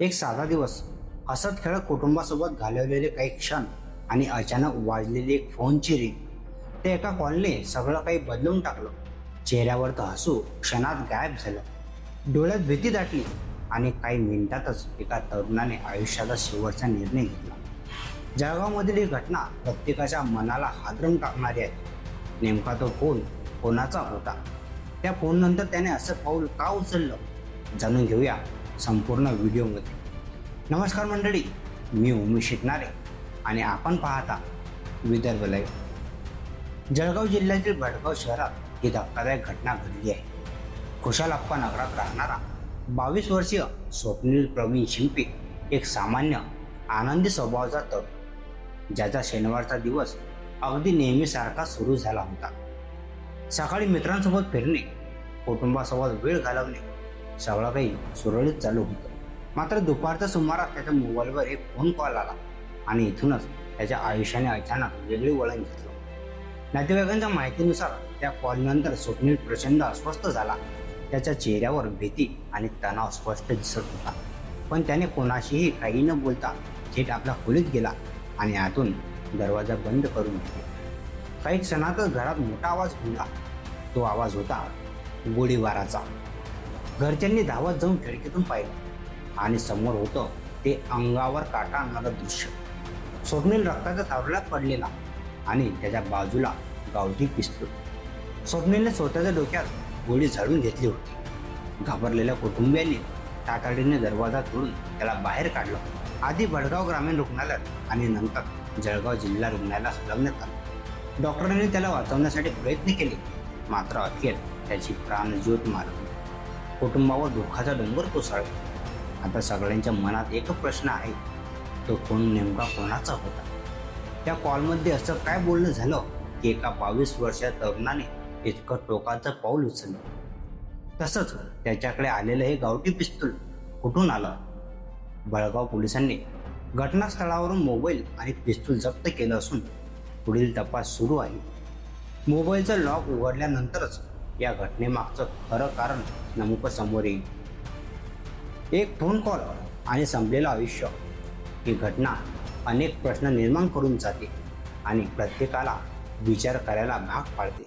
एक साधा दिवस, हसत खेळत कुटुंबासोबत घालवलेले काही क्षण आणि अचानक वाजलेली एक फोनची रिंग, ते एका कॉलने सगळं काही बदलून टाकलं. चेहऱ्यावरचं हसू क्षणात गायब झालं, डोळ्यात भीती दाटली आणि काही मिनिटातच एका तरुणाने आयुष्याचा शेवटचा निर्णय घेतला. जळगावमधील ही घटना प्रत्येकाच्या मनाला हादरवून टाकणारी आहे. नेमका तो फोन कोणाचा होता? त्या फोननंतर त्याने असं पाऊल का उचललं? जाणून घेऊया संपूर्ण व्हिडिओमध्ये. नमस्कार मंडळी, मी उमेश शिकणारे आणि आपण पाहता विदर्भ लाईव्ह. जळगाव जिल्ह्यातील भडगाव शहरात ही धक्कादायक घटना घडली आहे. खुशालप्पा नगरात राहणारा 22 वर्षीय स्वप्नील प्रवीण शिंपे एक सामान्य आनंदी स्वभावाचा तरुण, ज्याचा शनिवारचा दिवस अगदी नेहमीसारखा सुरू झाला होता. सकाळी मित्रांसोबत फिरणे, कुटुंबासोबत वेळ घालवणे, सगळं काही सुरळीत चालू होतं. मात्र दुपारच्या सुमारास त्याच्या मोबाईलवर एक फोन कॉल आला आणि इथूनच त्याच्या आयुष्याने अचानक वेगळे वळण घेतलं. नातेवाईकांच्या माहितीनुसार त्या कॉलनंतर स्वप्नील प्रचंड अस्वस्थ झाला. त्याच्या चेहऱ्यावर भीती आणि तणाव स्पष्ट दिसत होता. पण त्याने कोणाशीही काही न बोलता थेट आपल्या खोलीत गेला आणि आतून दरवाजा बंद करून घेतला. काही क्षणातच घरात मोठा आवाज घुमला. तो आवाज होता गोळीबाराचा. घरच्यांनी धावत जाऊन खिडकीतून पाहिलं आणि समोर होतं ते अंगावर काटा आणणारं दृश्य. स्वप्नील रक्ताच्या सावरल्यात पडलेला आणि त्याच्या बाजूला गावठी पिस्तूल. स्वप्नीलने स्वतःच्या डोक्यात गोळी झाडून घेतली होती. घाबरलेल्या कुटुंबियांनी तातडीने दरवाजा तोडून त्याला बाहेर काढलं. आधी भडगाव ग्रामीण रुग्णालयात आणि नंतर जळगाव जिल्हा रुग्णालयात हलवण्यात आलं. डॉक्टरांनी त्याला वाचवण्यासाठी प्रयत्न केले, मात्र अखेर त्याची प्राणज्योत मारली. कुटुंबावर दुःखाचा डोंगर कोसळला. आता सगळ्यांच्या मनात एकच प्रश्न आहे, तो फोन नेमका कोणाचा होता? त्या कॉलमध्ये असं काय बोलणं झालं की एका 22 वर्षाच्या तरुणाने इतकं टोकाचं पाऊल उचललं? तसंच त्याच्याकडे आलेलं हे गावठी पिस्तूल कुठून आलं? भडगाव पोलिसांनी घटनास्थळावरून मोबाईल आणि पिस्तूल जप्त केलं असून पुढील तपास सुरू आहे. मोबाईलचं लॉक उघडल्यानंतरच या घटनेमागचं खरं कारण नेमकं समोर येईल. एक फोन कॉल आणि संपलेलं आयुष्य, ही घटना अनेक प्रश्न निर्माण करून जाते आणि प्रत्येकाला विचार करायला भाग पाडते.